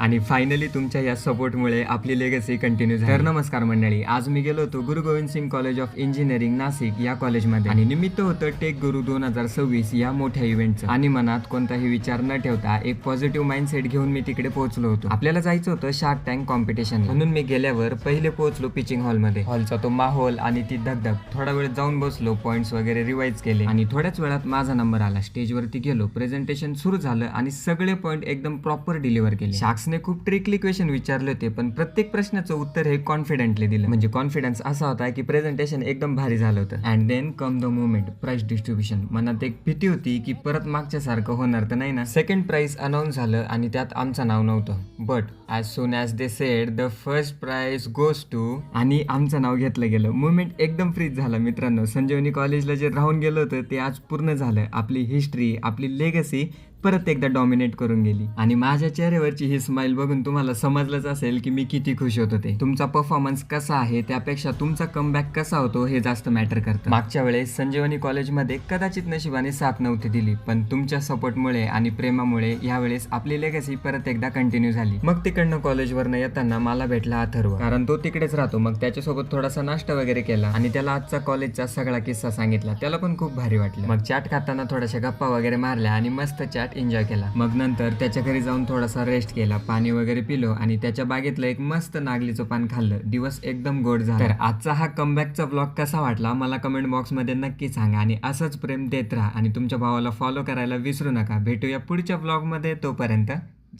आणि फायनली तुमच्या या सपोर्टमुळे आपली लेगसी कंटिन्यू झाली. तर नमस्कार मंडळी, आज मी गेलो होतो Guru Gobind Singh college of engineering Nashik या कॉलेजमध्ये आणि निमित्त होतं टेक गुरु 2026 या मोठ्या इव्हेंटचं. आणि मनात कोणताही विचार न ठेवता एक पॉझिटिव्ह माइंडसेट घेऊन मी तिकडे पोहोचलो होतो. आपल्याला जायचं होतं शार्क टँक कॉम्पिटिशन म्हणून मी गेल्यावर पहिले पोहोचलो पिचिंग हॉलमध्ये. हॉलचा तो माहोल आणि ती धगधग, थोडा वेळ जाऊन बसलो, पॉइंट्स वगैरे रिवाइज केले आणि थोड्याच वेळात माझा नंबर आला. स्टेजवरती गेलो, प्रेझेंटेशन सुरू झालं आणि सगळे पॉइंट एकदम प्रॉपर डिलिव्हर केले. शार्क्सने खूप ट्रिकली क्वेश्चन विचारले होते, पण प्रत्येक प्रश्नाचं उत्तर हे कॉन्फिडेंटली दिलं. म्हणजे कॉन्फिडन्स असा होता की प्रेझेंटेशन एकदम भारी झालं होतं. And then come the moment, prize distribution. मनात एक भीती होती की परत मागच्या सारखं होणार तर नाही ना. सेकंड प्राइस अनाऊन्स झालं आणि त्यात आमचं नाव नव्हतं. But as soon as they said the first prize goes to, आणि आमचं नाव घेतलं गेलं. मुवमेंट एकदम फ्रीज झाला मित्रांनो. संजीवनी कॉलेजला जे राहून गेलं होतं ते आज पूर्ण झालं. आपली हिस्ट्री, आपली लेगसी परत एकदा डॉमिनेट करून गेली. आणि माझ्या चेहऱ्यावरची ही स्माइल बघून तुम्हाला समजलंच असेल की मी किती खुश होतो ते. तुमचा परफॉर्मन्स कसा आहे त्यापेक्षा तुमचा कमबॅक कसा होतो हे जास्त मॅटर करतं. मागच्या वेळेस संजीवनी कॉलेजमध्ये कदाचित नशिबाने साथ नव्हती दिली, पण तुमच्या सपोर्टमुळे आणि प्रेमामुळे यावेळेस आपली लेगसी परत एकदा कंटिन्यू झाली. मग तिकडनं कॉलेजवरनं येताना मला भेटला अथर्व, कारण तो तिकडेच राहतो. मग त्याच्यासोबत थोडासा नाश्ता वगैरे केला आणि त्याला आजचा कॉलेजचा सगळा किस्सा सांगितला. त्याला पण खूप भारी वाटलं. मग चाट खाताना थोड्याशा गप्पा वगैरे मारल्या आणि मस्त चाट एन्जॉय केला. मग नंतर त्याच्या घरी जाऊन थोडासा रेस्ट केला, पाणी वगैरे पिलो आणि त्याच्या बागेतलं एक मस्त नागलीचं पान खाल्लं. दिवस एकदम गोड झाला. तर आजचा हा कमबॅकचा व्लॉग कसा वाटला मला कमेंट बॉक्समध्ये नक्की सांगा आणि असंच प्रेम देत राहा आणि तुमच्या भावाला फॉलो करायला विसरू नका. भेटूया पुढच्या व्लॉगमध्ये. तोपर्यंत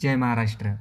जय महाराष्ट्र.